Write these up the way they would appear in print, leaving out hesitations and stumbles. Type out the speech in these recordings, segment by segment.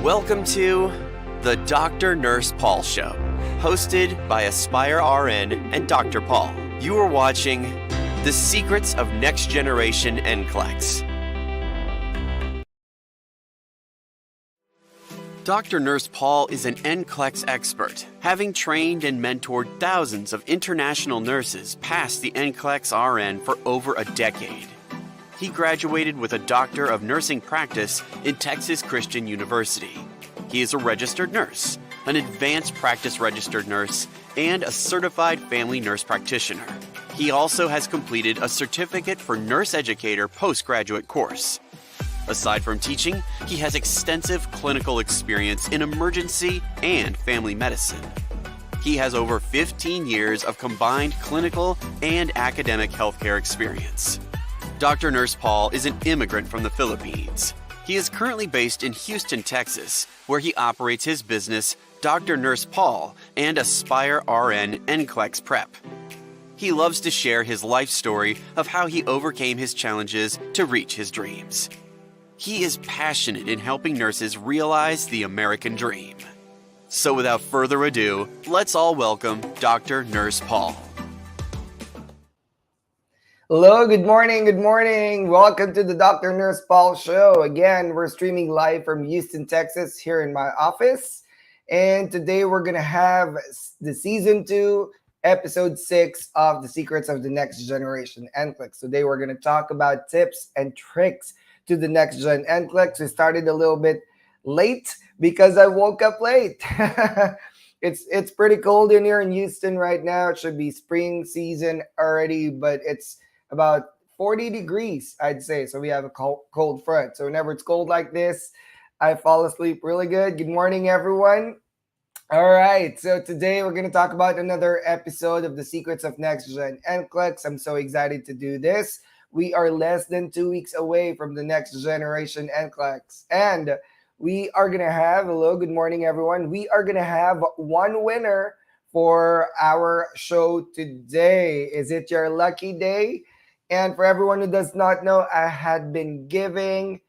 Welcome to the Dr. Nurse Paul Show, hosted by Aspire RN and Dr. Paul. You are watching The Secrets of Next Generation NCLEX. Dr. Nurse Paul is an NCLEX expert, having trained and mentored thousands of international nurses past the NCLEX RN for over a decade. He graduated with a Doctor of Nursing Practice in Texas Christian University. He is a registered nurse, an advanced practice registered nurse, and a certified family nurse practitioner. He also has completed a Certificate for Nurse Educator postgraduate course. Aside from teaching, he has extensive clinical experience in emergency and family medicine. He has over 15 years of combined clinical and academic healthcare experience. Dr. Nurse Paul is an immigrant from the Philippines. He is currently based in Houston, Texas, where he operates his business, Dr. Nurse Paul, and Aspire RN NCLEX Prep. He loves to share his life story of how he overcame his challenges to reach his dreams. He is passionate in helping nurses realize the American dream. So without further ado, let's all welcome Dr. Nurse Paul. Hello, good morning, good morning. Welcome to the Dr. Nurse Paul Show. Again, we're streaming live from Houston, Texas, here in my office. And today we're going to have the Season 2, Episode 6 of The Secrets of the Next Generation NCLEX. Today we're going to talk about tips and tricks to the Next Gen NCLEX. We started a little bit late because I woke up late. It's pretty cold in here in Houston right now. It should be spring season already, but it's about 40 degrees, I'd say. So we have a cold front. So whenever it's cold like this, I fall asleep really good. Good morning, everyone. All right. So today we're going to talk about another episode of The Secrets of Next Gen NCLEX. I'm so excited to do this. We are less than 2 weeks away from the Next Generation NCLEX. And we are going to have, hello, good morning, everyone. We are going to have one winner for our show today. Is it your lucky day? And for everyone who does not know, I had been giving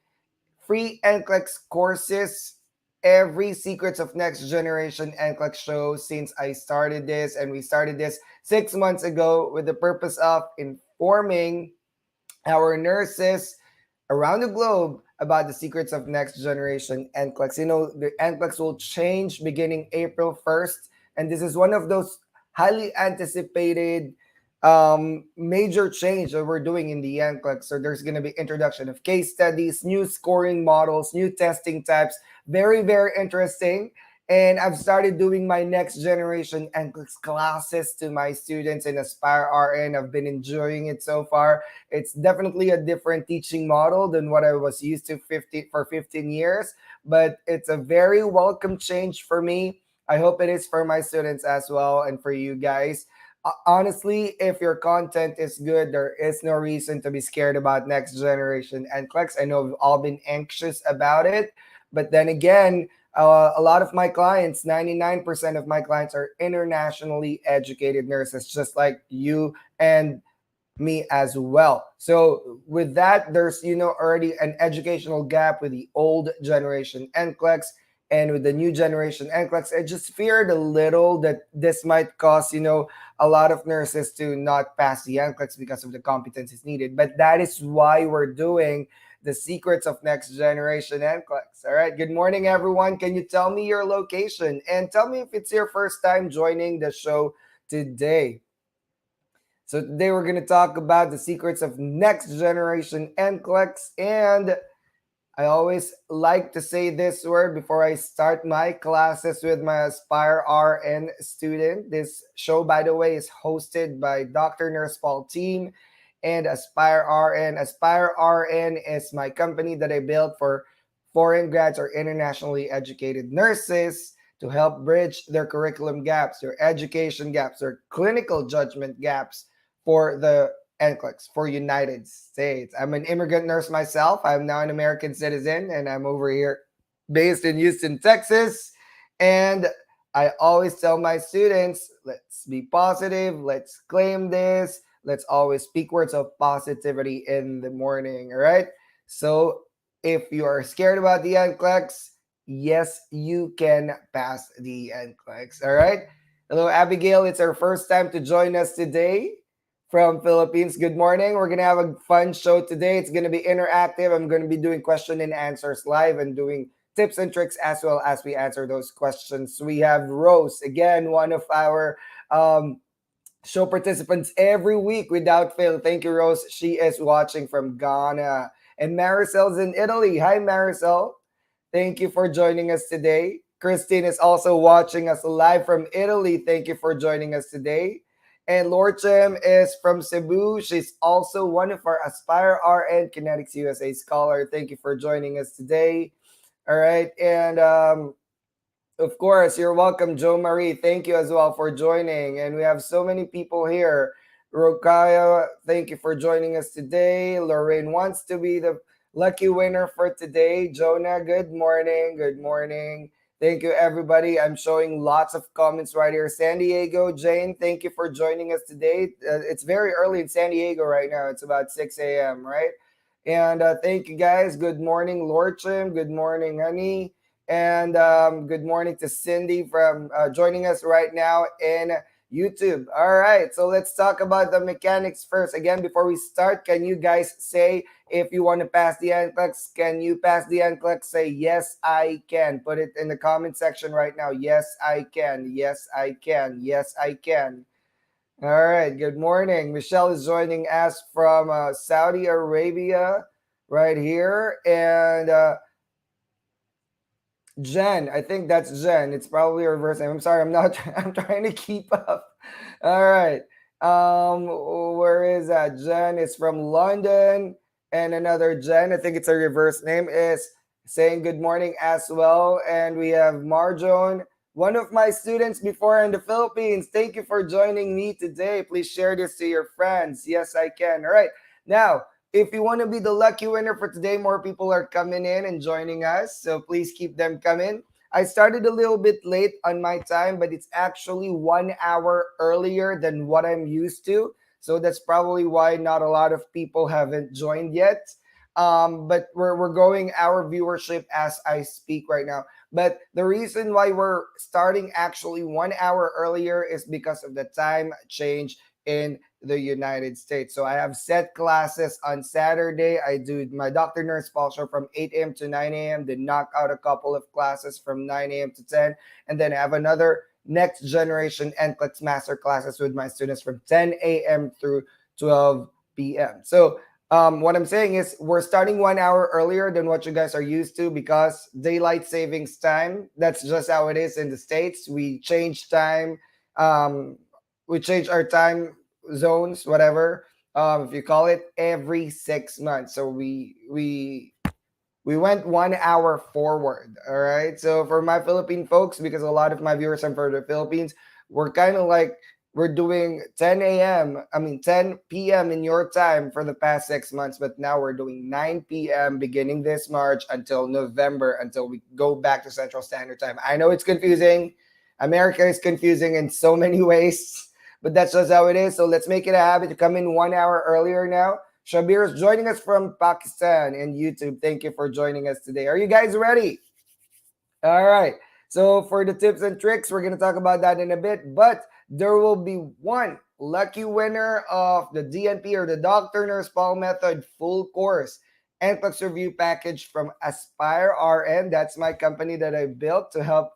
free NCLEX courses every Secrets of Next Generation NCLEX show since I started this. And we started this 6 months ago with the purpose of informing our nurses around the globe about the secrets of next generation NCLEX. You know, the NCLEX will change beginning April 1st, and this is one of those highly anticipated major change that we're doing in the NCLEX. So there's going to be introduction of case studies, new scoring models, new testing types. Very, very interesting. And I've started doing my next generation NCLEX classes to my students in Aspire RN. I've been enjoying it so far. It's definitely a different teaching model than what I was used to 15 years, but it's a very welcome change for me. I hope it is for my students as well and for you guys. Honestly, if your content is good, there is no reason to be scared about next generation NCLEX. I know we've all been anxious about it, but then again, a lot of my clients, 99% of my clients are internationally educated nurses, just like you and me as well. So with that, there's already an educational gap with the old generation NCLEX and with the new generation NCLEX. I just feared a little that this might cause a lot of nurses to not pass the NCLEX because of the competencies needed. But that is why we're doing the secrets of next generation NCLEX. All right. Good morning, everyone. Can you tell me your location and tell me if it's your first time joining the show today? So today we're going to talk about the secrets of next generation NCLEX. And I always like to say this word before I start my classes with my Aspire RN student. This show, by the way, is hosted by Dr. Nurse Paul team and Aspire RN. Aspire RN is my company that I built for foreign grads or internationally educated nurses to help bridge their curriculum gaps, their education gaps, their clinical judgment gaps for the NCLEX for United States. I'm an immigrant nurse myself. I'm now an American citizen and I'm over here based in Houston, Texas. And I always tell my students, let's be positive, let's claim this, let's always speak words of positivity in the morning. All right. So if you are scared about the NCLEX, yes, you can pass the NCLEX. All right. Hello, Abigail. It's our first time to join us today from Philippines. Good morning. We're going to have a fun show today. It's going to be interactive. I'm going to be doing question and answers live and doing tips and tricks as well as we answer those questions. We have Rose, again, one of our show participants every week without fail. Thank you, Rose. She is watching from Ghana. And Maricel's in Italy. Hi, Maricel. Thank you for joining us today. Christine is also watching us live from Italy. Thank you for joining us today. And Lorchem is from Cebu. She's also one of our Aspire RN Kinetics USA scholar. Thank you for joining us today. All right. And of course, you're welcome, Joe Marie. Thank you as well for joining. And we have so many people here. Rokaya, thank you for joining us today. Lorraine wants to be the lucky winner for today. Jonah, good morning. Good morning. Thank you, everybody. I'm showing lots of comments right here. San Diego, Jane, thank you for joining us today. It's very early in San Diego right now. It's about 6 a.m., right? And thank you, guys. Good morning, Lorchim. Good morning, honey. And good morning to Cindy from joining us right now in YouTube. All right, so let's talk about the mechanics first. Again, before we start, can you guys say if you want to pass the NCLEX? Can you pass the NCLEX? Say, yes, I can. Put it in the comment section right now. Yes, I can. Yes, I can. Yes, I can. All right, good morning. Michelle is joining us from Saudi Arabia right here. And Jen, I think that's Jen. It's probably a reverse name. I'm sorry, I'm not. I'm trying to keep up. All right. Where is that? Jen is from London, and another Jen. I think it's a reverse name. Is saying good morning as well. And we have Marjon, one of my students before in the Philippines. Thank you for joining me today. Please share this to your friends. Yes, I can. All right. Now, if you want to be the lucky winner for today, more people are coming in and joining us. So please keep them coming. I started a little bit late on my time, but it's actually 1 hour earlier than what I'm used to. So that's probably why not a lot of people haven't joined yet. But we're growing our viewership as I speak right now. But the reason why we're starting actually 1 hour earlier is because of the time change in the United States. So I have set classes on Saturday. I do my Dr. Nurse Paul show from 8 a.m. to 9 a.m. Then knock out a couple of classes from 9 a.m. to 10. And then I have another next generation NCLEX master classes with my students from 10 a.m. through 12 p.m. So what I'm saying is we're starting 1 hour earlier than what you guys are used to because daylight savings time. That's just how it is in the States. We change time. Um, we change our time zones, whatever, if you call it, every 6 months. So we went 1 hour forward. All right. So for my Philippine folks, because a lot of my viewers are from the Philippines, we're kind of like we're doing 10 a.m. I mean 10 p.m. in your time for the past 6 months, but now we're doing 9 p.m. beginning this March until November until we go back to Central Standard Time. I know it's confusing. America is confusing in so many ways, but that's just how it is. So let's make it a habit to come in 1 hour earlier now. Shabir is joining us from Pakistan and YouTube. Thank you for joining us today. Are you guys ready? All right. So for the tips and tricks, we're going to talk about that in a bit, but there will be one lucky winner of the DNP or the Dr. Nurse Paul Method full course NCLEX review package from Aspire RN. That's my company that I built to help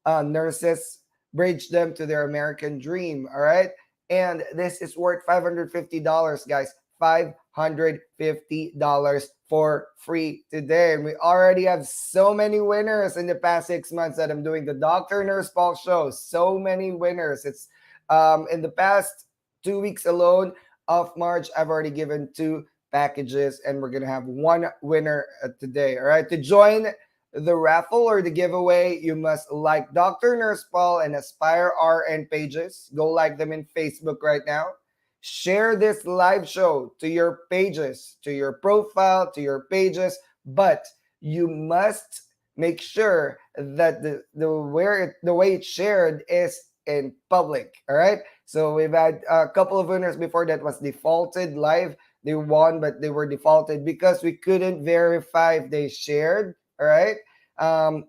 nurses bridge them to their American dream. All right. And this is worth $550, guys. $550 for free today. And we already have so many winners in the past 6 months that I'm doing the Dr. Nurse Paul show. So many winners. It's in the past 2 weeks alone of March, I've already given two packages, and we're gonna have one winner today. All right. To join the raffle or the giveaway, you must like Dr. Nurse Paul and Aspire RN pages. Go like them in Facebook right now. Share this live show to your pages, to your profile, to your pages, but you must make sure that the way it's shared is in public. All right. So we've had a couple of winners before that was defaulted live. They won, but they were defaulted because we couldn't verify if they shared. All right.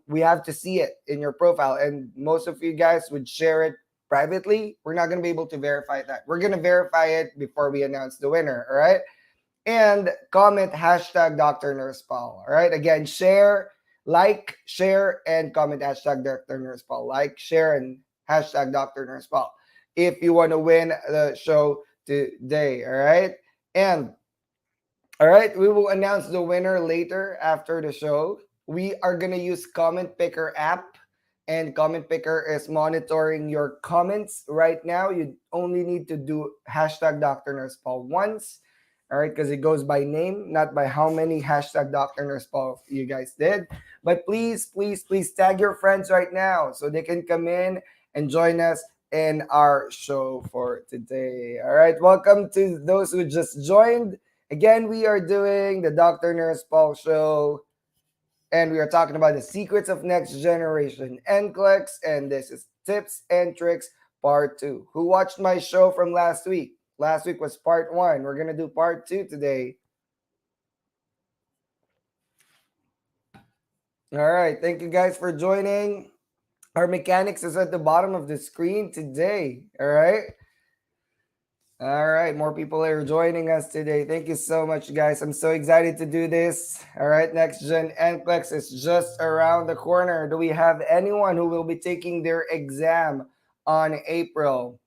We have to see it in your profile, and most of you guys would share it privately. We're not going to be able to verify that. We're going to verify it before we announce the winner. All right. And comment hashtag Dr. Nurse Paul. All right. Again, share, and comment hashtag Dr. Nurse Paul. Like, share, and hashtag Dr. Nurse Paul if you want to win the show today. All right. And all right, we will announce the winner later after the show. We are going to use Comment Picker app, and Comment Picker is monitoring your comments right now. You only need to do hashtag Dr. Nurse Paul once, all right, because it goes by name, not by how many hashtag Dr. Nurse Paul you guys did. But please, please, please tag your friends right now so they can come in and join us in our show for today. All right, welcome to those who just joined. Again, we are doing the Dr. Nurse Paul show, and we are talking about the secrets of next generation NCLEX, and this is tips and tricks part 2. Who watched my show from last week? Last week was part 1. We're going to do part 2 today. All right. Thank you guys for joining. Our mechanics is at the bottom of the screen today. All right. All right, more people are joining us today. Thank you so much, guys. I'm so excited to do this. All right, Next Gen NCLEX is just around the corner. Do we have anyone who will be taking their exam on April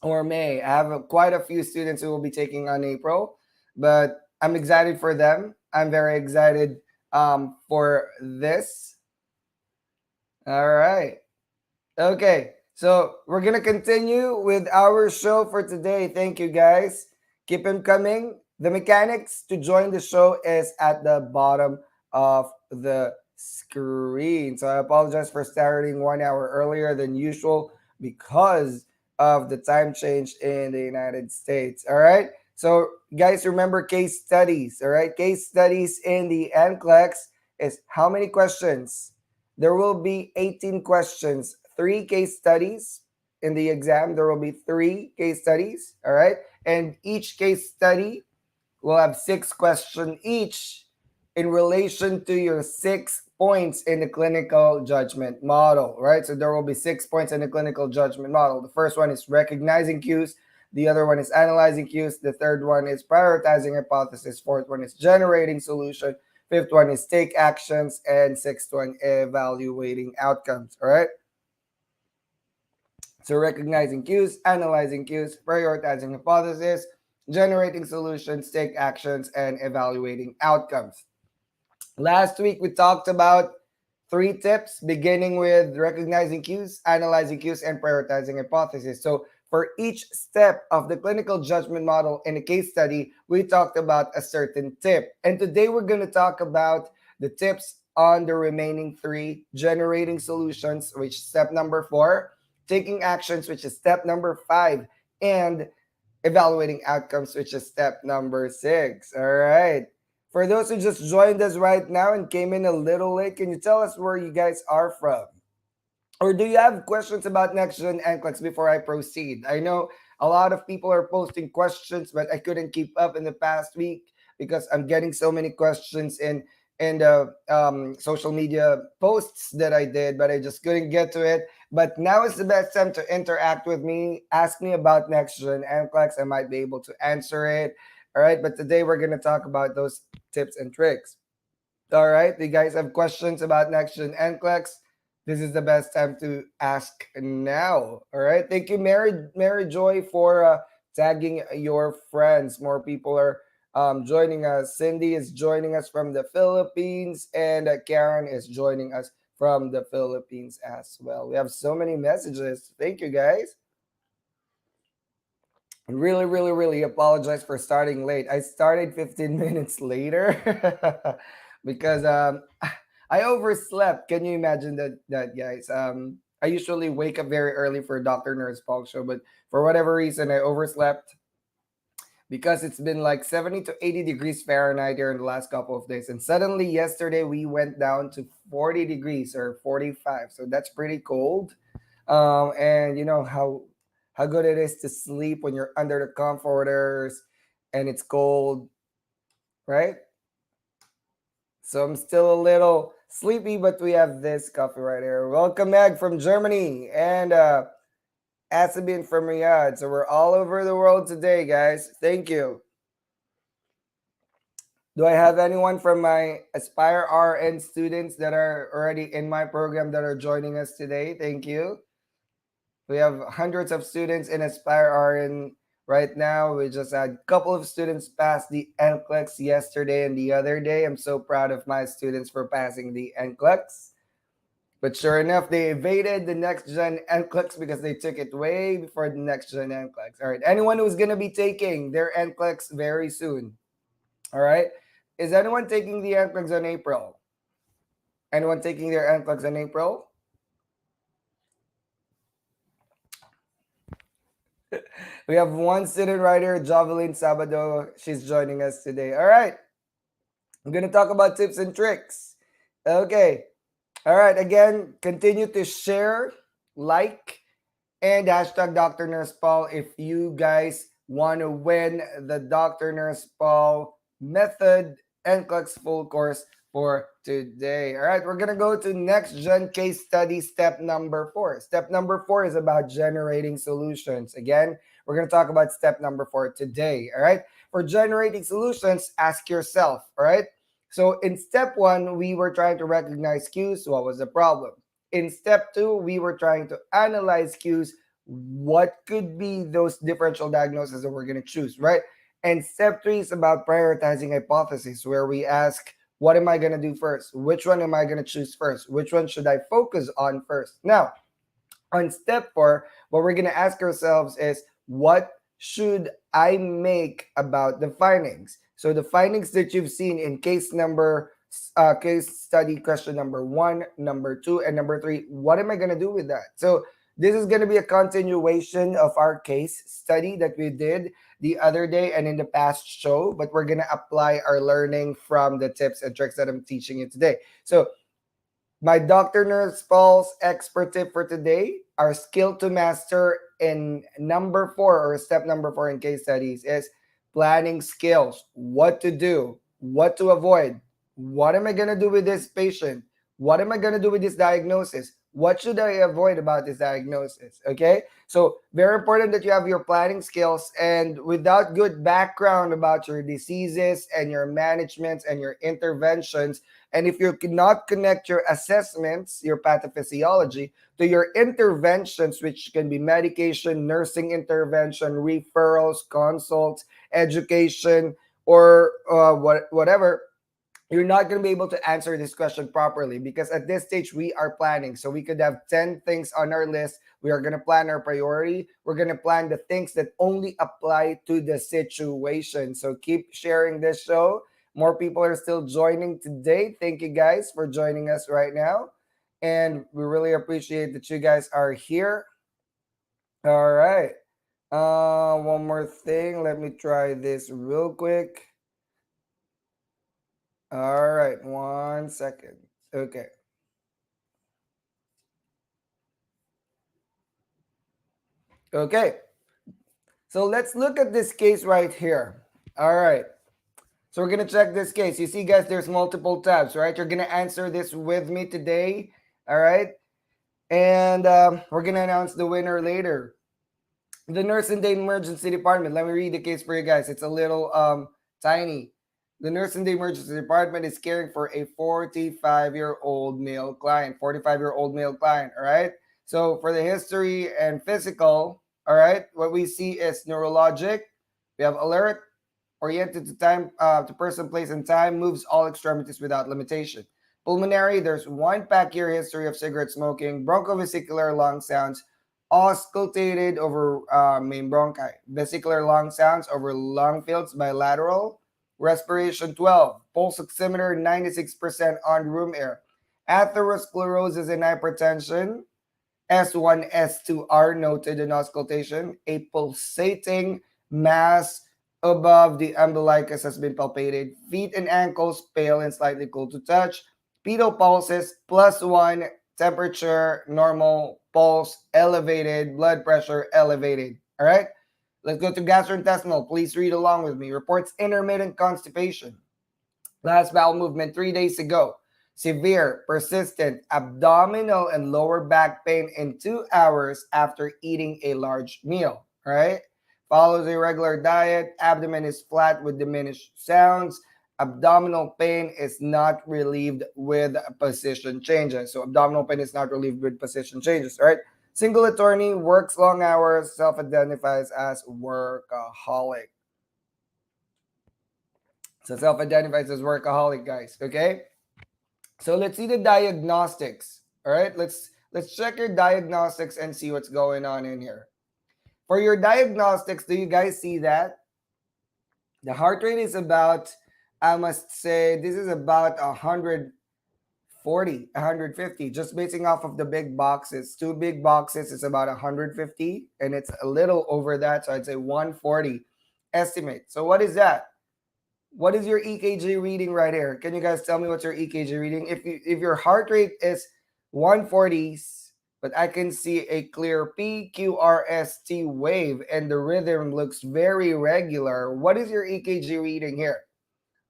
or May? I have quite a few students who will be taking on April, but I'm excited for them. I'm very excited for this. All right. Okay. So we're going to continue with our show for today. Thank you, guys. Keep them coming. The mechanics to join the show is at the bottom of the screen. So I apologize for starting 1 hour earlier than usual because of the time change in the United States. All right. So guys, remember case studies. All right. Case studies in the NCLEX is how many questions? There will be 18 questions, three case studies in the exam. There will be three case studies, all right? And each case study will have six questions each in relation to your 6 points in the clinical judgment model, right? So there will be 6 points in the clinical judgment model. The first one is recognizing cues. The other one is analyzing cues. The third one is prioritizing hypothesis. Fourth one is generating solution. Fifth one is take actions. And sixth one, evaluating outcomes, all right? So recognizing cues, analyzing cues, prioritizing hypothesis, generating solutions, take actions, and evaluating outcomes. Last week, we talked about three tips, beginning with recognizing cues, analyzing cues, and prioritizing hypothesis. So for each step of the clinical judgment model in a case study, we talked about a certain tip. And today we're going to talk about the tips on the remaining three: generating solutions, which is step number 4, taking actions, which is step number 5, and evaluating outcomes, which is step number 6. All right. For those who just joined us right now and came in a little late, can you tell us where you guys are from? Or do you have questions about next gen NCLEX before I proceed? I know a lot of people are posting questions, but I couldn't keep up in the past week because I'm getting so many questions in the social media posts that I did, but I just couldn't get to it. But now is the best time to interact with me. Ask me about next gen NCLEX. I might be able to answer it. All right. But today we're going to talk about those tips and tricks. All right. Do you guys have questions about next gen NCLEX? This is the best time to ask now. All right. Thank you, Mary Joy, for tagging your friends. More people are joining us. Cindy is joining us from the Philippines, and Karen is joining us from the Philippines as well. We have so many messages. Thank you, guys. Really, really, really apologize for starting late. I started 15 minutes later because I overslept. Can you imagine that guys? I usually wake up very early for Dr. Nurse Paul show, but for whatever reason I overslept because it's been like 70 to 80 degrees Fahrenheit here in the last couple of days. And suddenly yesterday we went down to 40 degrees or 45. So that's pretty cold. And you know how good it is to sleep when you're under the comforters and it's cold, right? So I'm still a little sleepy, but we have this coffee right here. Welcome, Meg from Germany, and Asabin from Riyadh. So we're all over the world today, guys. Thank you. Do I have anyone from my Aspire RN students that are already in my program that are joining us today? Thank you. We have hundreds of students in Aspire RN right now. We just had a couple of students pass the NCLEX yesterday and the other day. I'm so proud of my students for passing the NCLEX. But sure enough, they evaded the next gen NCLEX because they took it way before the next gen NCLEX. All right. Anyone who's going to be taking their NCLEX very soon. All right. Is anyone taking the NCLEX in April? Anyone taking their NCLEX in April? We have one student right here, Jovelyn Sabado. She's joining us today. All right. I'm going to talk about tips and tricks. Okay. All right. Again, continue to share, like, and hashtag Dr. Nurse Paul if you guys want to win the Dr. Nurse Paul method NCLEX full course for today. All right, we're going to go to next gen case study step number 4. Step number 4 is about generating solutions. Again, we're going to talk about step number 4 today. All right, for generating solutions, ask yourself. All right, so in step 1, we were trying to recognize cues. What was the problem? In step 2, we were trying to analyze cues. What could be those differential diagnoses that we're going to choose, right? And step 3 is about prioritizing hypotheses, where we ask, what am I going to do first? Which one am I going to choose first? Which one should I focus on first? Now, on step 4, what we're going to ask ourselves is, what should I make about the findings? So the findings that you've seen in case study question number 1, number 2, and number 3, what am I going to do with that? So this is going to be a continuation of our case study that we did the other day and in the past show, but we're going to apply our learning from the tips and tricks that I'm teaching you today. So My Dr. Nurse Paul's expert tip for today, our skill to master in number four or step number four in case studies is planning skills. What to do, what to avoid. What am I going to do with this patient? What am I going to do with this diagnosis? What should I avoid about this diagnosis? Okay. So, very important that you have your planning skills, and without good background about your diseases and your managements and your interventions, and if you cannot connect your assessments, your pathophysiology, to your interventions, which can be medication, nursing intervention, referrals, consults, education, or whatever, you're not going to be able to answer this question properly, because at this stage we are planning. So we could have 10 things on our list. We are going to plan our priority. We're going to plan the things that only apply to the situation. So keep sharing this show. More people are still joining today. Thank you guys for joining us right now. And we really appreciate that you guys are here. All right. One more thing. Let me try this real quick. All right, 1 second. Okay. Okay. So let's look at this case right here. All right. So we're going to check this case. You see, guys, there's multiple tabs, right? You're going to answer this with me today. All right. And we're going to announce the winner later. The nurse in the emergency department. Let me read the case for you guys. It's a little tiny. The nurse in the emergency department is caring for a 45-year-old male client. 45-year-old male client. All right. So for the history and physical, all right, what we see is neurologic. We have alert, oriented to time, to person, place, and time, moves all extremities without limitation. Pulmonary, there's 1 pack-year history of cigarette smoking. Bronchovesicular lung sounds, auscultated over main bronchi. Vesicular lung sounds over lung fields bilateral. Respiration 12. Pulse oximeter 96% on room air. Atherosclerosis and hypertension. S1, S2 are noted in auscultation. A pulsating mass above the umbilicus has been palpated. Feet and ankles pale and slightly cool to touch. Pedal pulses +1. Temperature normal. Pulse elevated. Blood pressure elevated. All right. Let's go to gastrointestinal. Please read along with me. Reports intermittent constipation. Last bowel movement 3 days ago. Severe, persistent abdominal and lower back pain in 2 hours after eating a large meal. All right. Follows a regular diet. Abdomen is flat with diminished sounds. Abdominal pain is not relieved with position changes. So abdominal pain is not relieved with position changes. All right. Single attorney, works long hours, self-identifies as workaholic. So self-identifies as workaholic, guys. Okay. So let's see the diagnostics. All right. Let's check your diagnostics and see what's going on in here. For your diagnostics, do you guys see that? The heart rate is about, I must say, this is about 140, 150, just basing off of the big boxes. 2 big boxes is about 150, and it's a little over that. So I'd say 140 estimate. So what is that? What is your EKG reading right here? Can you guys tell me what's your EKG reading? If your heart rate is 140s, but I can see a clear PQRST wave and the rhythm looks very regular, what is your EKG reading here?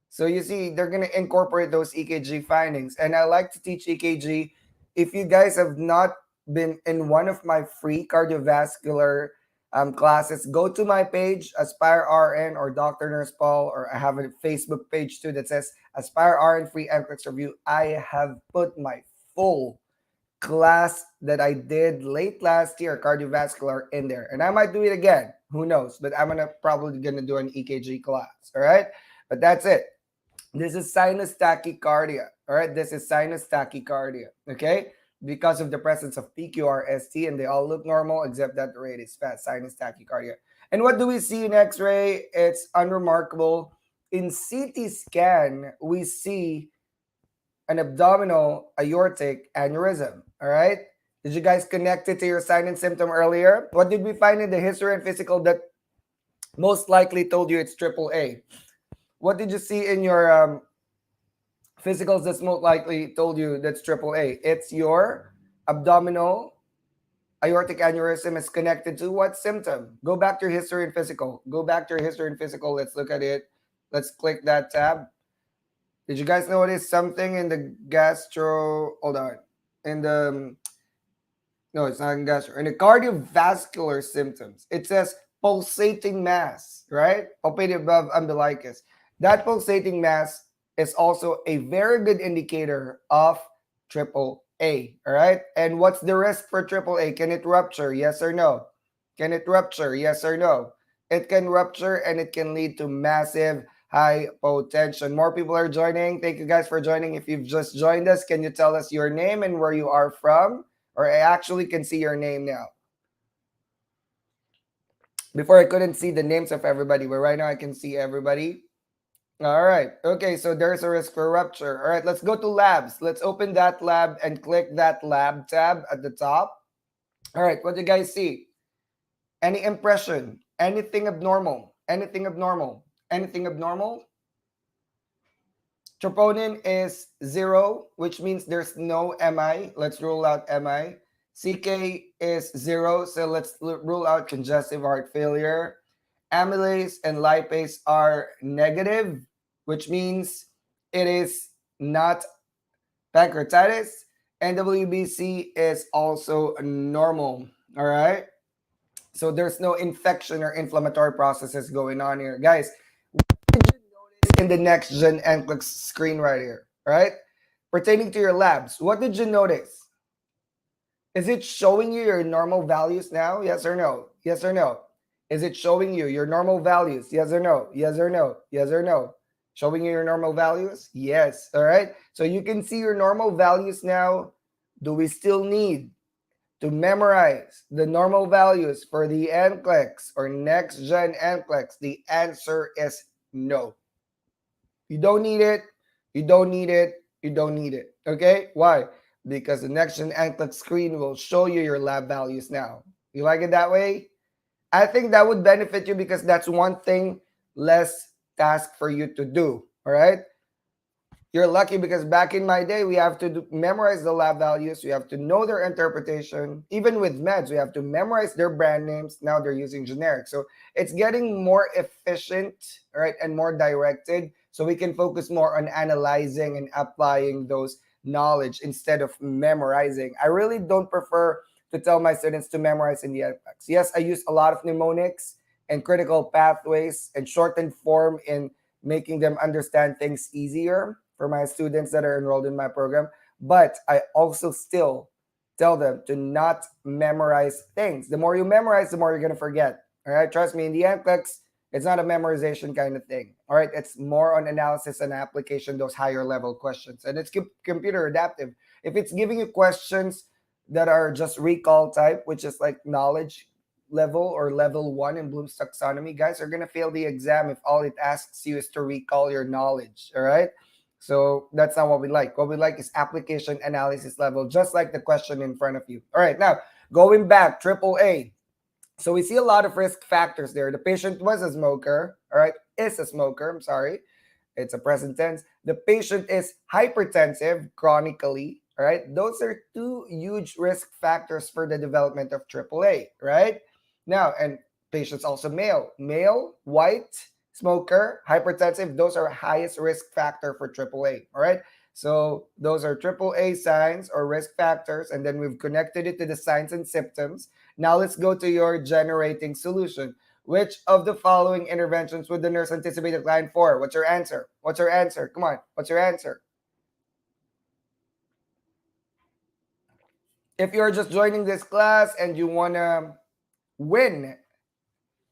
So you see, they're going to incorporate those EKG findings. And I like to teach EKG. If you guys have not been in one of my free cardiovascular classes, go to my page, Aspire RN or Dr. Nurse Paul, or I have a Facebook page too that says Aspire RN Free NCLEX Review. I have put my full class that I did late last year, cardiovascular, in there. And I might do it again. Who knows? But I'm probably going to do an EKG class. All right. But that's it. This is sinus tachycardia. All right. This is sinus tachycardia. Okay. Because of the presence of PQRST, and they all look normal except that the rate is fast. Sinus tachycardia. And what do we see in X-ray? It's unremarkable. In CT scan, we see an abdominal aortic aneurysm. All right. Did you guys connect it to your sign and symptom earlier? What did we find in the history and physical that most likely told you it's AAA? What did you see in your Physicals that's most likely told you that's triple A. It's your abdominal aortic aneurysm is connected to what symptom? Go back to your history and physical. Go back to your history and physical. Let's look at it. Let's click that tab. Did you guys notice something in the gastro? Hold on. In the no, it's not in gastro. In the cardiovascular symptoms, it says pulsating mass, right? Opaque above umbilicus. That pulsating mass is also a very good indicator of triple A. All right. And what's the risk for triple A? Can it rupture? Yes or no? Can it rupture? Yes or no? It can rupture and it can lead to massive hypotension. More people are joining. Thank you guys for joining. If you've just joined us, can you tell us your name and where you are from? Or I actually can see your name now. Before I couldn't see the names of everybody, but right now I can see everybody. All right. Okay, so there's a risk for rupture. All right, let's go to labs. Let's open that lab and click that lab tab at the top. All right, what do you guys see? Any impression? Anything abnormal? Anything abnormal? Anything abnormal? Troponin is 0, which means there's no MI. Let's rule out MI. CK is 0, so let's rule out congestive heart failure. Amylase and lipase are negative, which means it is not pancreatitis. And WBC is also normal. All right. So there's no infection or inflammatory processes going on here. Guys, what did you notice in the next gen NCLEX screen right here? Right? Pertaining to your labs, what did you notice? Is it showing you your normal values now? Yes or no? Yes or no? Is it showing you your normal values? Yes or no? Yes or no? Yes or no? Showing you your normal values? Yes. All right. So you can see your normal values now. Do we still need to memorize the normal values for the NCLEX or next gen NCLEX? The answer is no. You don't need it. You don't need it. You don't need it. Okay? Why? Because the next gen NCLEX screen will show you your lab values now. You like it that way? I think that would benefit you because that's one thing less task for you to do. All right. You're lucky because back in my day, we have to memorize the lab values. We have to know their interpretation. Even with meds, we have to memorize their brand names. Now they're using generic. So it's getting more efficient, right, and more directed. So we can focus more on analyzing and applying those knowledge instead of memorizing. I really don't prefer to tell my students to memorize in the NCLEX. Yes, I use a lot of mnemonics and critical pathways and shortened form in making them understand things easier for my students that are enrolled in my program. But I also still tell them to not memorize things. The more you memorize, the more you're going to forget. All right. Trust me, in the NCLEX, it's not a memorization kind of thing. All right. It's more on analysis and application, those higher level questions. And it's computer adaptive. If it's giving you questions that are just recall type, which is like knowledge level or level 1 in Bloom's taxonomy, guys are going to fail the exam if all it asks you is to recall your knowledge. All right. So that's not what we like. What we like is application analysis level, just like the question in front of you. All right. Now, going back, triple A. So we see a lot of risk factors there. The patient was a smoker. All right. Is a smoker. I'm sorry. It's a present tense. The patient is hypertensive chronically. All right. Those are two huge risk factors for the development of AAA. Right. Now, and patients also male, white, smoker, hypertensive. Those are highest risk factor for AAA. All right. So those are AAA signs or risk factors. And then we've connected it to the signs and symptoms. Now let's go to your generating solution. Which of the following interventions would the nurse anticipate a client for? What's your answer? What's your answer? Come on. What's your answer? If you're just joining this class and you want to win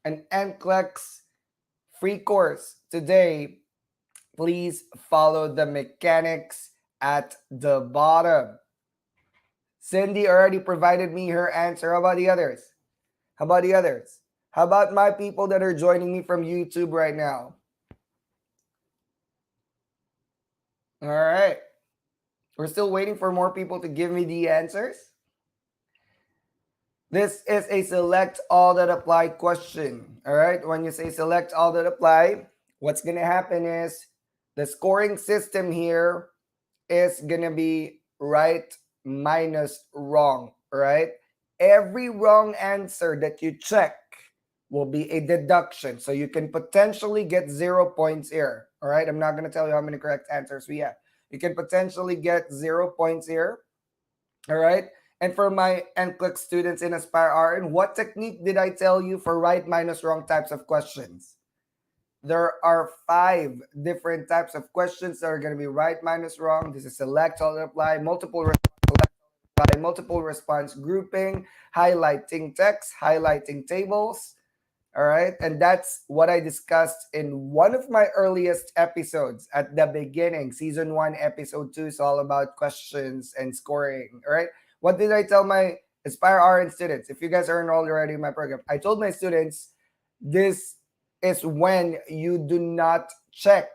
an NCLEX free course today, please follow the mechanics at the bottom. Cindy already provided me her answer. How about the others? How about the others? How about my people that are joining me from YouTube right now? All right. We're still waiting for more people to give me the answers. This is a select all that apply question. All right. When you say select all that apply, what's going to happen is the scoring system here is gonna be right minus wrong, right? Every wrong answer that you check will be a deduction. So you can potentially get 0 points here. All right. I'm not gonna tell you how many correct answers we have. You can potentially get 0 points here. All right. And for my NCLEX students in Aspire RN, what technique did I tell you for right minus wrong types of questions? There are 5 different types of questions that are going to be right minus wrong. This is select, all apply, multiple response, apply, multiple response grouping, highlighting text, highlighting tables. All right. And that's what I discussed in one of my earliest episodes at the beginning. Season 1, episode 2 is all about questions and scoring. All right. What did I tell my Aspire RN students? If you guys are enrolled already in my program, I told my students this is when you do not check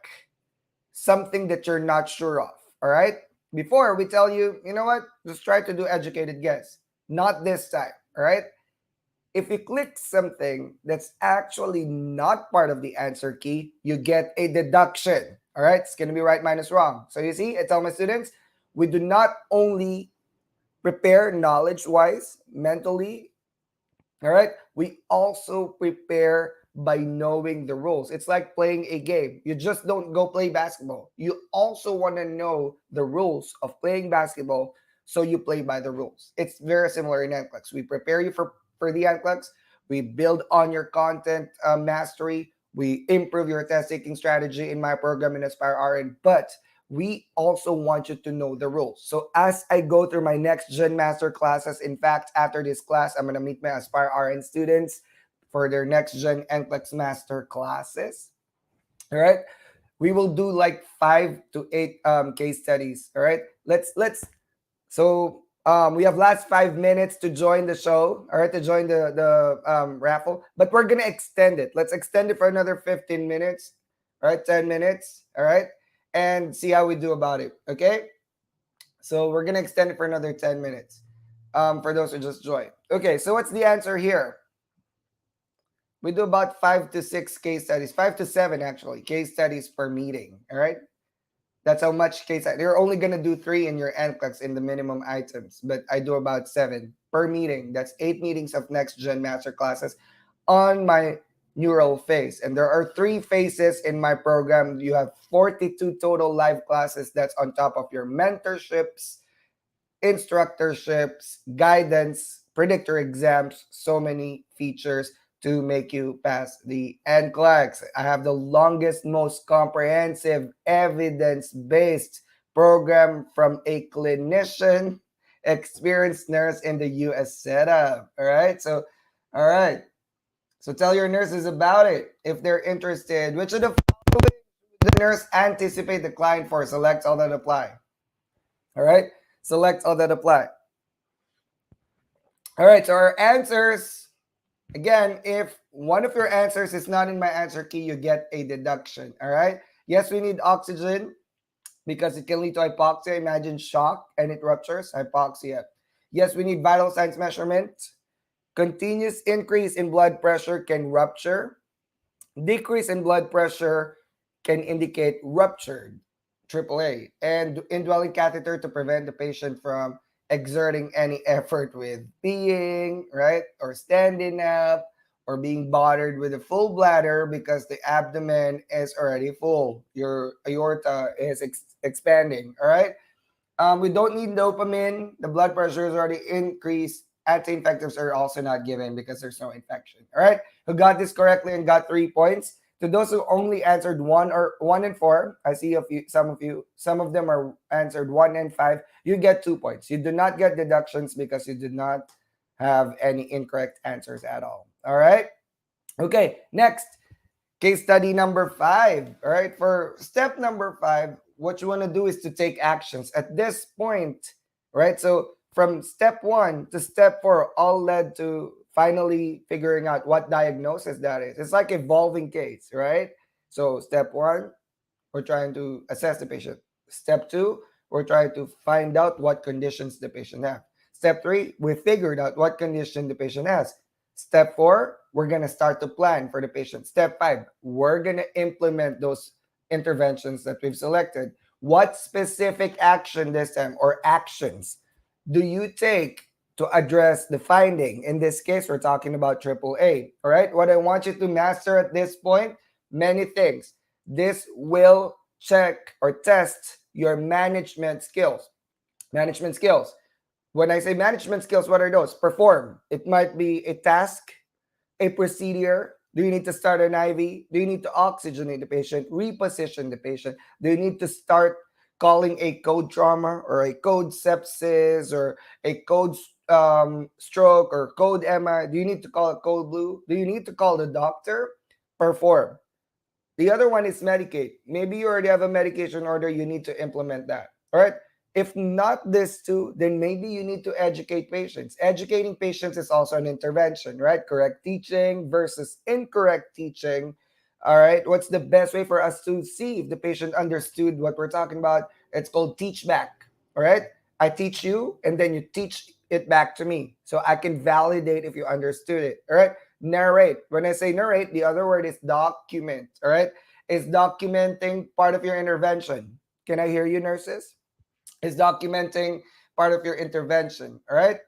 something that you're not sure of. All right. Before we tell you, you know what? Just try to do educated guess. Not this time. All right. If you click something that's actually not part of the answer key, you get a deduction. All right. It's going to be right minus wrong. So you see, I tell my students, we do not only prepare knowledge wise, mentally, all right, we also prepare by knowing the rules. It's like playing a game. You just don't go play basketball. You also want to know the rules of playing basketball, so you play by the rules. It's very similar in NCLEX. We prepare you for the NCLEX. We build on your content mastery. We improve your test taking strategy in my program in Aspire RN. But we also want you to know the rules. So as I go through my next Gen Master classes, in fact, after this class, I'm going to meet my Aspire RN students for their next Gen NCLEX Master classes. All right. We will do like 5 to 8 case studies. All right. So we have last 5 minutes to join the show. All right. To join the raffle, but we're going to extend it. Let's extend it for another 15 minutes. All right. 10 minutes. All right. And see how we do about it. Okay. So we're going to extend it for another 10 minutes for those who just joined. Okay. So what's the answer here? We do about 5 to 6 case studies, 5 to 7 actually, case studies per meeting. All right. That's how much case you're only going to do 3 in your NCLEX in the minimum items, but I do about 7 per meeting. That's 8 meetings of next gen master classes on my neural phase. And there are 3 phases in my program. You have 42 total live classes. That's on top of your mentorships, instructorships, guidance, predictor exams, so many features to make you pass the NCLEX. I have the longest, most comprehensive, evidence-based program from a clinician, experienced nurse in the US setup. All right. So tell your nurses about it if they're interested. Which of the following the nurse anticipate the client for? Select all that apply. All right. Select all that apply. All right. So our answers, again, if one of your answers is not in my answer key, you get a deduction. All right. Yes, we need oxygen because it can lead to hypoxia. Imagine shock and it ruptures. Hypoxia. Yes, we need vital signs measurement. Continuous increase in blood pressure can rupture. Decrease in blood pressure can indicate ruptured, AAA, and indwelling catheter to prevent the patient from exerting any effort with peeing, right? Or standing up, or being bothered with a full bladder because the abdomen is already full. Your aorta is expanding, all right? We don't need dopamine. The blood pressure is already increased. Anti-infectives are also not given because there's no infection. All right. Who got this correctly and got 3 points? To those who only answered 1 and 4, I see some of them are answered 1 and 5. You get 2 points. You do not get deductions because you did not have any incorrect answers at all. All right. Okay. Next, case study number 5. All right. For step number 5, what you want to do is to take actions at this point, right? So from step 1 to step 4 all led to finally figuring out what diagnosis that is. It's like evolving case, right? So step 1, we're trying to assess the patient. Step 2, we're trying to find out what conditions the patient has. Step 3, we figured out what condition the patient has. Step 4, we're going to start to plan for the patient. Step 5, we're going to implement those interventions that we've selected. What specific action this time or actions do you take to address the finding? In this case, we're talking about AAA. All right. What I want you to master at this point, many things. This will check or test your management skills. Management skills. When I say management skills, what are those? Perform. It might be a task, a procedure. Do you need to start an IV? Do you need to oxygenate the patient, reposition the patient? Do you need to start calling a code trauma or a code sepsis or a code stroke or code MI? Do you need to call a code blue? Do you need to call the doctor? Perform. The other one is medicate. Maybe you already have a medication order, you need to implement that. All right. If not this two, then maybe you need to educate patients. Educating patients is also an intervention, right? Correct teaching versus incorrect teaching. All right. What's the best way for us to see if the patient understood what we're talking about? It's called teach back. All right. I teach you and then you teach it back to me so I can validate if you understood it. All right. Narrate. When I say narrate, the other word is document. All right. Is documenting part of your intervention? Can I hear you, nurses? Is documenting part of your intervention? All right.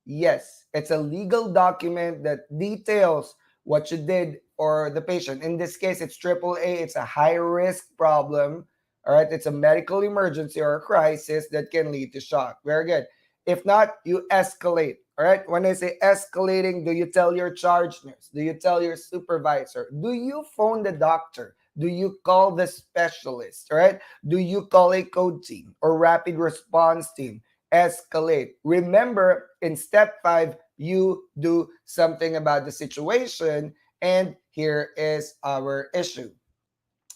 Yes, it's a legal document that details what you did for the patient. In this case, it's AAA. It's a high risk problem. All right. It's a medical emergency or a crisis that can lead to shock. Very good. If not, you escalate. All right. When I say escalating, do you tell your charge nurse? Do you tell your supervisor? Do you phone the doctor? Do you call the specialist? All right. Do you call a code team or rapid response team? Escalate. Remember, in step 5, you do something about the situation. And here is our issue.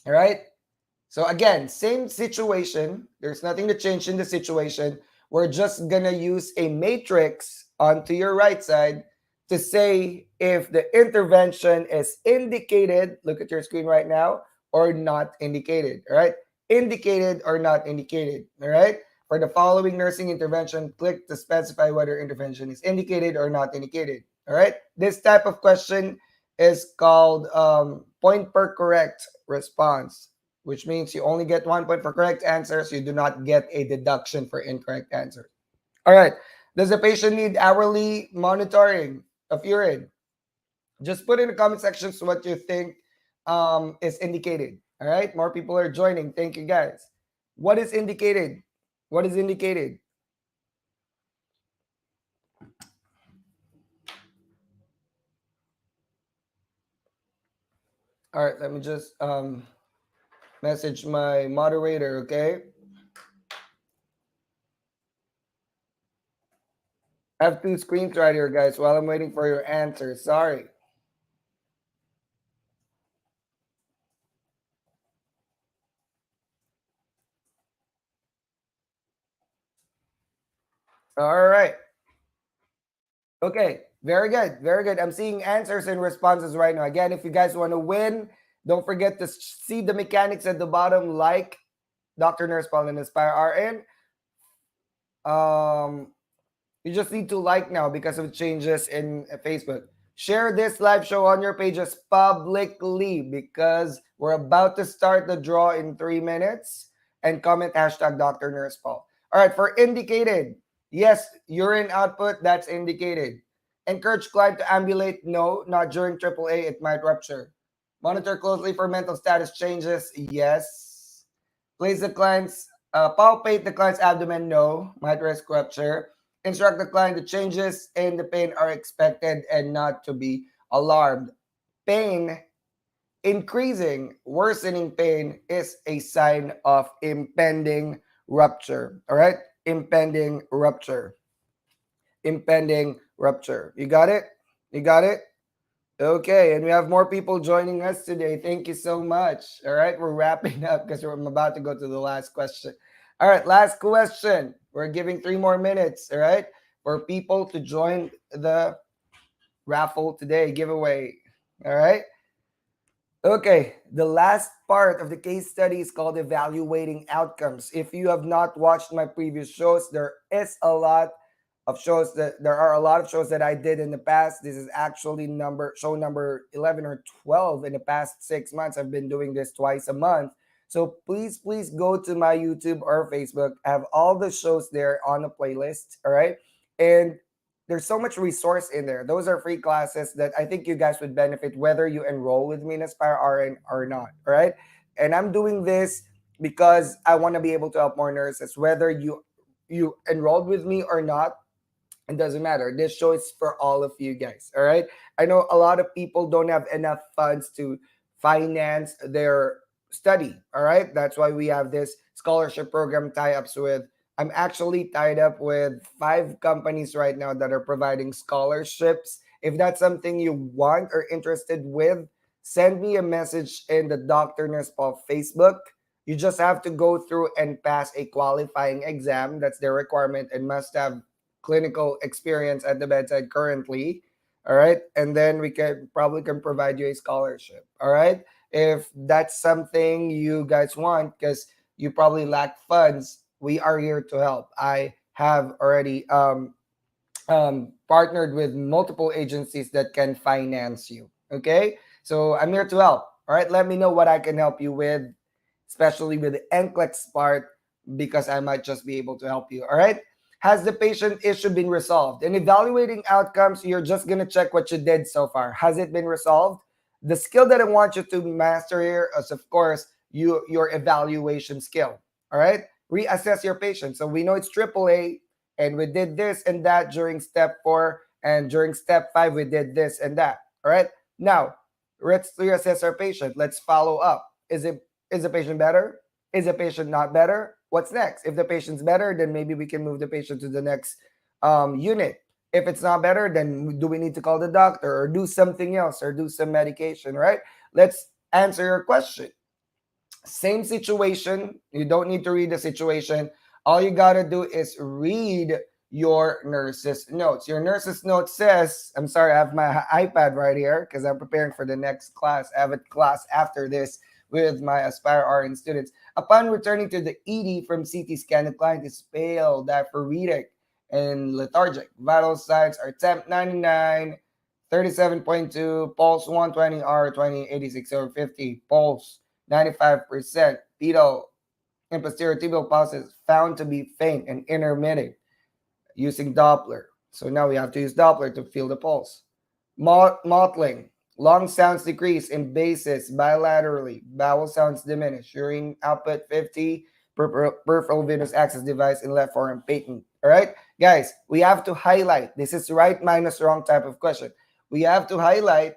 All right. So again, same situation. There's nothing to change in the situation. We're just going to use a matrix onto your right side to say if the intervention is indicated, look at your screen right now, or not indicated. All right. Indicated or not indicated. All right. For the following nursing intervention, click to specify whether intervention is indicated or not indicated. All right. This type of question is called point per correct response, which means you only get 1 point for correct answers. You do not get a deduction for incorrect answers. All right. Does the patient need hourly monitoring of urine? Just put in the comment sections what you think is indicated. All right. More people are joining. Thank you, guys. What is indicated? What is indicated? All right. Let me just message my moderator, okay? I have 2 screens right here, guys, while I'm waiting for your answers. Sorry. All right. Okay. Very good. Very good. I'm seeing answers and responses right now. Again, if you guys want to win, don't forget to see the mechanics at the bottom, like Dr. Nurse Paul and Aspire RN. You just need to like now because of changes in Facebook. Share this live show on your pages publicly because we're about to start the draw in 3 minutes. And comment hashtag Dr. Nurse Paul. All right, for indicated, yes, urine output, that's indicated. Encourage client to ambulate, no, not during AAA, it might rupture. Monitor closely for mental status changes, yes. Place the client's, palpate the client's abdomen, no, might risk rupture. Instruct the client the changes in the pain are expected and not to be alarmed. Pain increasing, worsening pain is a sign of impending rupture. All right? Impending rupture. Impending rupture. You got it? You got it? Okay, and we have more people joining us today. Thank you so much. All right, we're wrapping up because I'm about to go to the last question. All right, last question. We're giving 3 more minutes, all right, for people to join the raffle today, giveaway. All right. Okay, the last part of the case study is called evaluating outcomes. If you have not watched my previous shows, there are a lot of shows that I did in the past. This is actually show number 11 or 12 in the past 6 months. I've been doing this twice a month. So please go to my YouTube or Facebook. I have all the shows there on the playlist. All right. And there's so much resource in there. Those are free classes that I think you guys would benefit whether you enroll with me in Aspire RN or not. All right. And I'm doing this because I want to be able to help more nurses, whether you enrolled with me or not. It doesn't matter. This show is for all of you guys. All right. I know a lot of people don't have enough funds to finance their study. All right. That's why we have this scholarship program tie ups with. I'm actually tied up with 5 companies right now that are providing scholarships. If that's something you want or interested with, send me a message in the Dr. Nurse Paul Facebook. You just have to go through and pass a qualifying exam. That's their requirement and must have clinical experience at the bedside currently. All right. And then we can provide you a scholarship. All right. If that's something you guys want, because you probably lack funds, we are here to help. I have already partnered with multiple agencies that can finance you. Okay. So I'm here to help. All right. Let me know what I can help you with, especially with the NCLEX part, because I might just be able to help you. All right. Has the patient issue been resolved? In evaluating outcomes, you're just going to check what you did so far. Has it been resolved? The skill that I want you to master here is, of course, your evaluation skill. All right. Reassess your patient. So we know it's AAA, and we did this and that during step 4. And during step 5, we did this and that. All right. Now, let's reassess our patient. Let's follow up. Is the patient better? Is the patient not better? What's next? If the patient's better, then maybe we can move the patient to the next unit. If it's not better, then do we need to call the doctor or do something else or do some medication, right? Let's answer your question. Same situation. You don't need to read the situation. All you got to do is read your nurse's notes. Your nurse's note says, I'm sorry, I have my iPad right here because I'm preparing for the next class. I have a class after this with my Aspire RN students. Upon returning to the ED from CT scan, the client is pale, diaphoretic, and lethargic. Vital signs are temp 99, 37.2, pulse 120, R20, 86 over 50, pulse 95%. Pedal and posterior tibial pulses found to be faint and intermittent using Doppler. So now we have to use Doppler to feel the pulse. Mottling. Lung sounds decrease in bases bilaterally. Bowel sounds diminish. Urine output 50. Peripheral venous access device in left forearm patent. All right, guys, we have to highlight. This is right minus wrong type of question. We have to highlight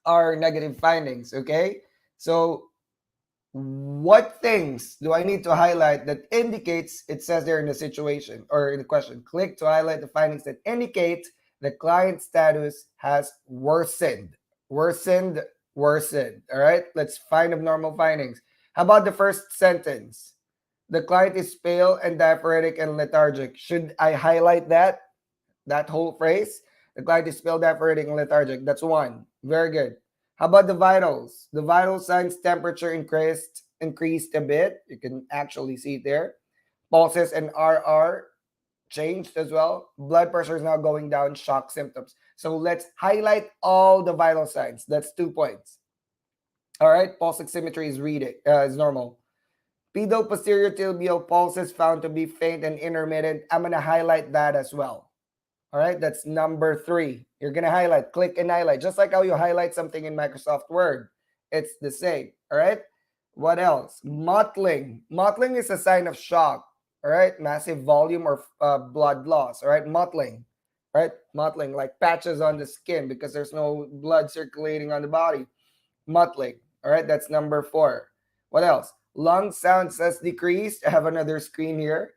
our negative findings. Okay, so what things do I need to highlight that indicates, it says there in the situation or in the question, click to highlight the findings that indicate the client status has worsened. Worsened, worsened. All right, let's find abnormal findings. How about the first sentence? The client is pale and diaphoretic and lethargic. Should I highlight that whole phrase? The client is pale, diaphoretic, and lethargic. That's one. Very good. How about the vitals? The vital signs, temperature increased a bit. You can actually see it there. Pulses and RR changed as well. Blood pressure is now going down, shock symptoms. So let's highlight all the vital signs. That's 2 points. All right, pulse oximetry is normal. Pedal posterior tibial pulses found to be faint and intermittent. I'm going to highlight that as well. All right, that's number 3. You're going to highlight, click and highlight, just like how you highlight something in Microsoft Word. It's the same. All right, what else? Mottling. Mottling is a sign of shock. All right, massive volume or blood loss. All right, mottling. All right, mottling, like patches on the skin because there's no blood circulating on the body. Mottling. All right, that's number 4. What else? Lung sounds has decreased. I have another screen here.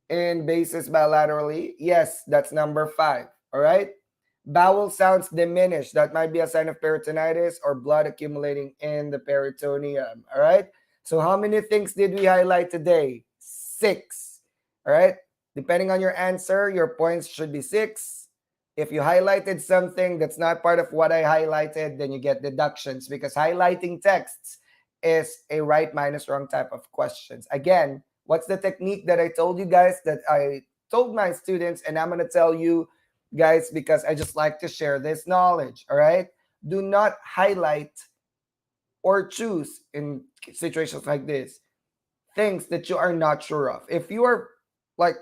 In bases bilaterally. Yes, that's number 5. All right. Bowel sounds diminished. That might be a sign of peritonitis or blood accumulating in the peritoneum. All right. So how many things did we highlight today? 6. All right. Depending on your answer, your points should be 6. If you highlighted something that's not part of what I highlighted, then you get deductions because highlighting texts is a right minus wrong type of questions. Again, what's the technique that I told you guys that I told my students, and I'm going to tell you guys because I just like to share this knowledge. All right. Do not highlight or choose in situations like this things that you are not sure of. If you are like,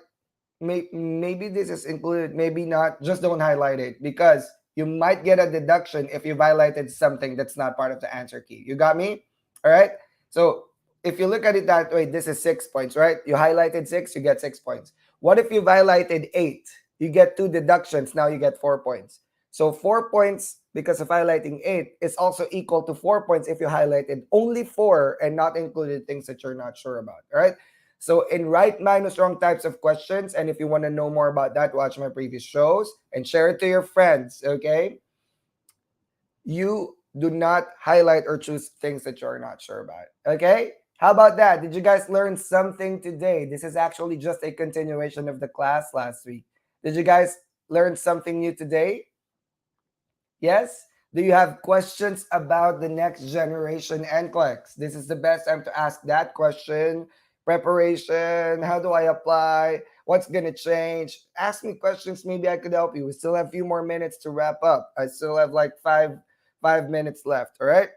maybe this is included, maybe not, just don't highlight it because you might get a deduction if you violated something that's not part of the answer key. You got me? All right. So if you look at it that way, this is 6 points, right? You highlighted six, you get 6 points. What if you violated eight? You get two deductions. Now you get 4 points. So 4 points because of highlighting eight is also equal to 4 points if you highlighted only four and not included things that you're not sure about. All right. So in right minus wrong types of questions, and if you want to know more about that, watch my previous shows and share it to your friends, okay? You do not highlight or choose things that you're not sure about, okay? How about that? Did you guys learn something today? This is actually just a continuation of the class last week. Did you guys learn something new today? Yes? Do you have questions about the next generation NCLEX? This is the best time to ask that question. Preparation, how do I apply? What's going to change? Ask me questions. Maybe I could help you. We still have a few more minutes to wrap up. I still have like five minutes left. All right.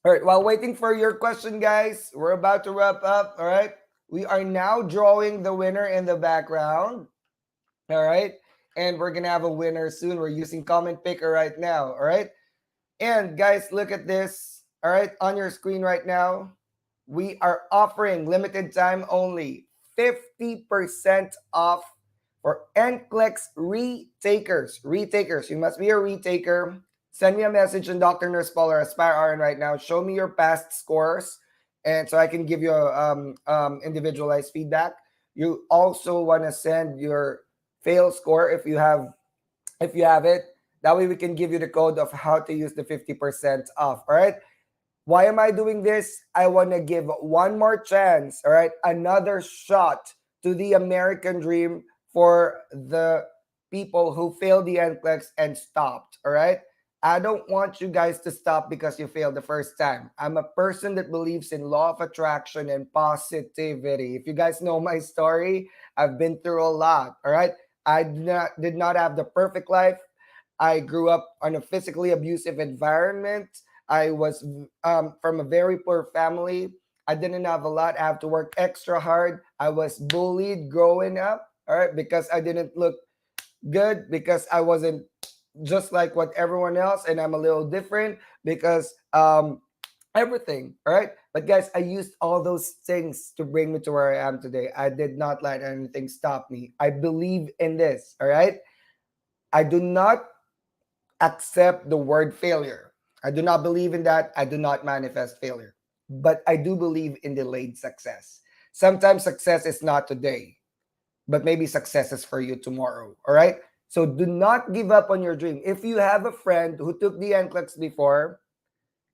All right. While waiting for your question, guys, we're about to wrap up. All right. We are now drawing the winner in the background. All right. And we're going to have a winner soon. We're using comment picker right now. All right. And guys, look at this. All right. On your screen right now, we are offering limited time only 50% off for NCLEX retakers. Retakers. You must be a retaker. Send me a message in Dr. Nurse Paul or Aspire RN right now. Show me your past scores. And so I can give you a individualized feedback. You also want to send your fail score if you have it. That way we can give you the code of how to use the 50% off. All right. Why am I doing this? I want to give one more chance. All right. Another shot to the American dream for the people who failed the NCLEX and stopped. All right. I don't want you guys to stop because you failed the first time. I'm a person that believes in law of attraction and positivity. If you guys know my story, I've been through a lot. All right. I did not have the perfect life. I grew up in a physically abusive environment. I was from a very poor family. I didn't have a lot. I have to work extra hard. I was bullied growing up, all right, because I didn't look good, because I wasn't just like what everyone else, and I'm a little different because everything, all right. But guys, I used all those things to bring me to where I am today. I did not let anything stop me. I believe in this, all right. I do not accept the word failure. I do not believe in that. I do not manifest failure. But I do believe in delayed success. Sometimes success is not today, but maybe success is for you tomorrow. All right. So do not give up on your dream. If you have a friend who took the NCLEX before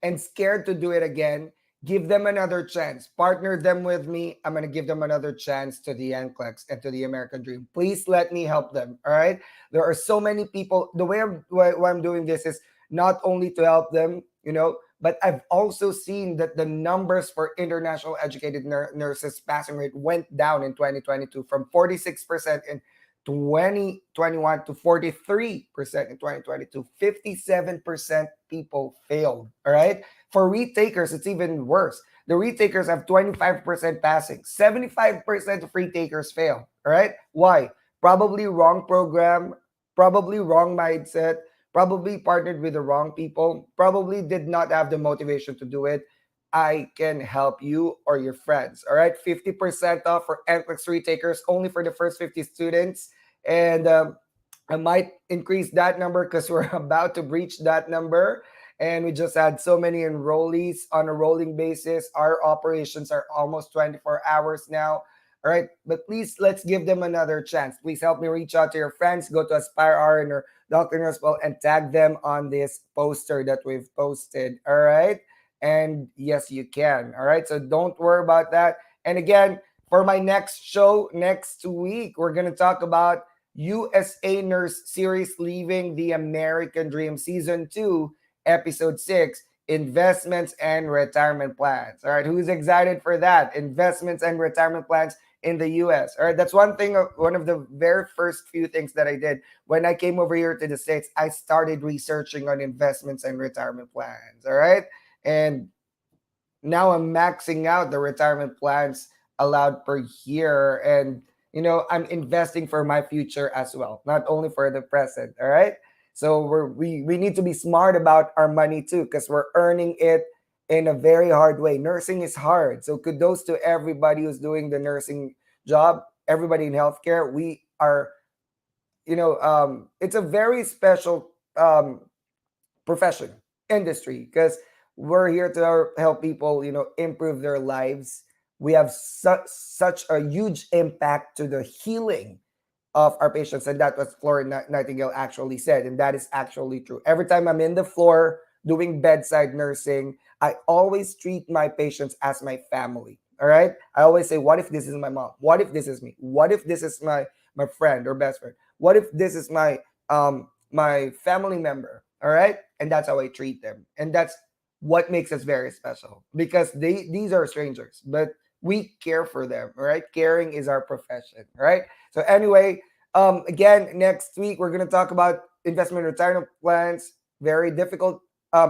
and scared to do it again, give them another chance. Partner them with me. I'm going to give them another chance to the NCLEX and to the American dream. Please let me help them. All right. There are so many people. The way why I'm doing this is not only to help them, but I've also seen that the numbers for international educated nurses passing rate went down in 2022 from 46% in 2021 to 43% in 2022. 57% people failed. All right. For retakers, it's even worse. The retakers have 25% passing. 75% of retakers fail. All right. Why? Probably wrong program, probably wrong mindset, probably partnered with the wrong people, probably did not have the motivation to do it. I can help you or your friends. All right. 50% off for NCLEX retakers only for the first 50 students. And I might increase that number because we're about to breach that number. And we just had so many enrollees on a rolling basis. Our operations are almost 24 hours now. All right. But please, let's give them another chance. Please help me reach out to your friends. Go to Aspire RN or Dr. Nursewell and tag them on this poster that we've posted. All right. And yes, you can. All right. So don't worry about that. And again, for my next show next week, we're going to talk about USA Nurse Series Leaving the American Dream Season 2, Episode 6, Investments and Retirement Plans. All right, who's excited for that? Investments and retirement plans in the US. All right, that's one thing, one of the very first few things that I did when I came over here to the States. I started researching on investments and retirement plans. All right, and now I'm maxing out the retirement plans allowed per year. And, I'm investing for my future as well, not only for the present. All right. So we need to be smart about our money too, because we're earning it in a very hard way. Nursing is hard. So kudos to everybody who's doing the nursing job, everybody in healthcare. We are, it's a very special profession, industry, because we're here to help people, improve their lives. We have such a huge impact to the healing of our patients, and that was Florence Nightingale actually said, and that is actually true. Every time I'm in the floor doing bedside nursing, I always treat my patients as my family. All right, I always say, what if this is my mom? What if this is me? What if this is my friend or best friend? What if this is my family member? All right, and that's how I treat them, and that's what makes us very special, because these are strangers, but we care for them. All right, caring is our profession. All right. So anyway, again, next week we're gonna talk about investment retirement plans. Very difficult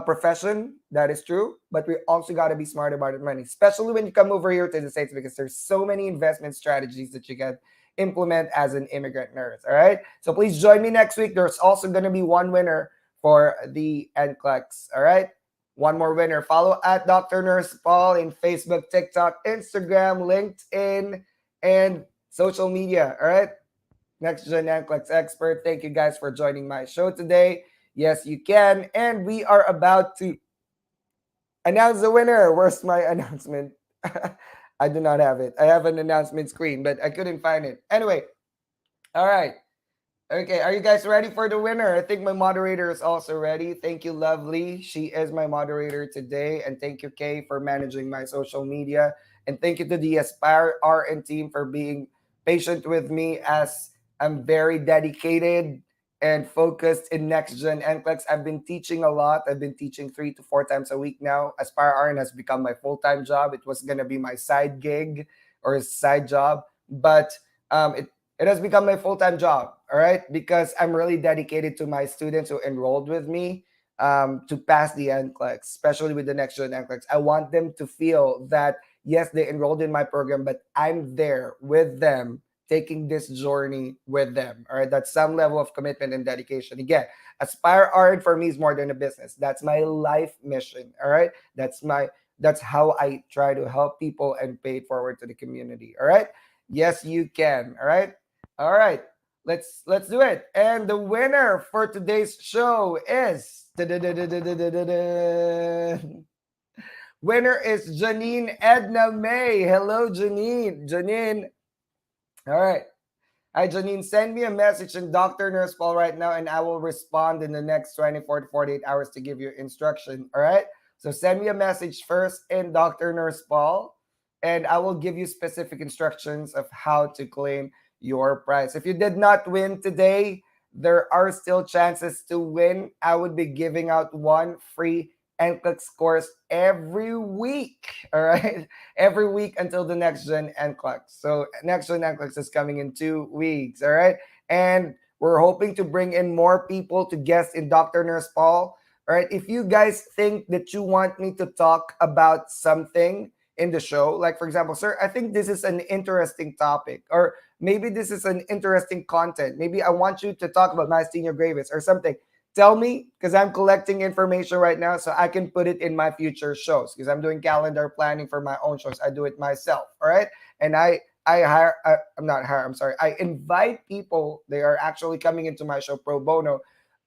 profession, that is true, but we also got to be smart about our money, especially when you come over here to the States, because there's so many investment strategies that you can implement as an immigrant nurse. All right. So please join me next week. There's also gonna be one winner for the NCLEX. All right. One more winner. Follow at Dr. Nurse Paul in Facebook, TikTok, Instagram, LinkedIn, and social media. All right. Next Gen NCLEX expert. Thank you guys for joining my show today. Yes, you can. And we are about to announce the winner. Where's my announcement? I do not have it. I have an announcement screen, but I couldn't find it. Anyway, all right. Okay, are you guys ready for the winner? I think my moderator is also ready. Thank you, Lovely. She is my moderator today. And thank you, Kay, for managing my social media. And thank you to the Aspire RN team for being patient with me, as I'm very dedicated and focused in Next Gen NCLEX. I've been teaching a lot. I've been teaching 3 to 4 times a week now. Aspire RN has become my full-time job. It was going to be my side gig or side job, but it has become my full-time job. All right, because I'm really dedicated to my students who enrolled with me to pass the NCLEX, especially with the Next Gen NCLEX. I want them to feel that, yes, they enrolled in my program, but I'm there with them, taking this journey with them. All right, that's some level of commitment and dedication. Again, Aspire RN for me is more than a business. That's my life mission. All right, that's how I try to help people and pay it forward to the community. All right, yes, you can. All right. All right, let's do it. And the winner for today's show is winner is Janine Edna May. Hello, Janine. Janine. All right. Hi, Janine. Send me a message in Dr. Nurse Paul right now, and I will respond in the next 24 to 48 hours to give you instruction. All right. So send me a message first in Dr. Nurse Paul, and I will give you specific instructions of how to claim your prize. If you did not win today, there are still chances to win. I would be giving out one free NCLEX course every week. All right. Every week until the Next Gen NCLEX. So Next Gen NCLEX is coming in 2 weeks. All right. And we're hoping to bring in more people to guest in Dr. Nurse Paul. All right. If you guys think that you want me to talk about something in the show, like for example, sir, I think this is an interesting topic, or maybe this is an interesting content. Maybe I want you to talk about myasthenia gravis or something. Tell me, because I'm collecting information right now so I can put it in my future shows, because I'm doing calendar planning for my own shows. I do it myself. All right. And I'm not hire, I'm sorry. I invite people. They are actually coming into my show pro bono,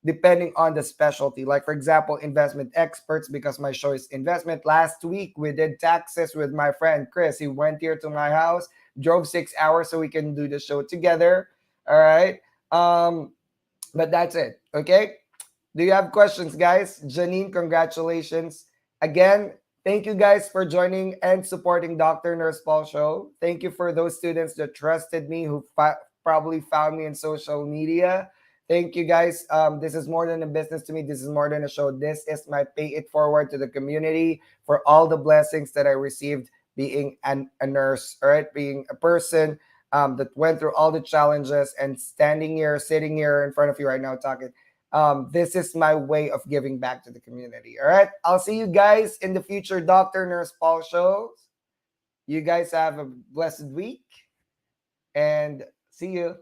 depending on the specialty. Like, for example, investment experts, because my show is investment. Last week, we did taxes with my friend Chris. He went here to my house, drove 6 hours so we can do the show together. All right. But that's it. Okay. Do you have questions, guys? Janine, congratulations. Again, thank you guys for joining and supporting Dr. Nurse Paul Show. Thank you for those students that trusted me, who probably found me in social media. Thank you, guys. This is more than a business to me. This is more than a show. This is my pay it forward to the community for all the blessings that I received being a nurse, all right, being a person that went through all the challenges and sitting here in front of you right now talking. This is my way of giving back to the community. All right. I'll see you guys in the future Dr. Nurse Paul shows. You guys have a blessed week and see you.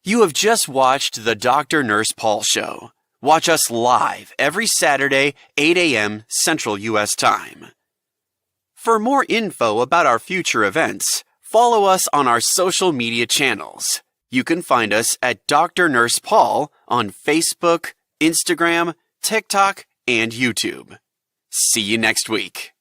You have just watched the Dr. Nurse Paul Show. Watch us live every Saturday, 8 a.m. Central U.S. Time. For more info about our future events, follow us on our social media channels. You can find us at Dr. Nurse Paul on Facebook, Instagram, TikTok, and YouTube. See you next week.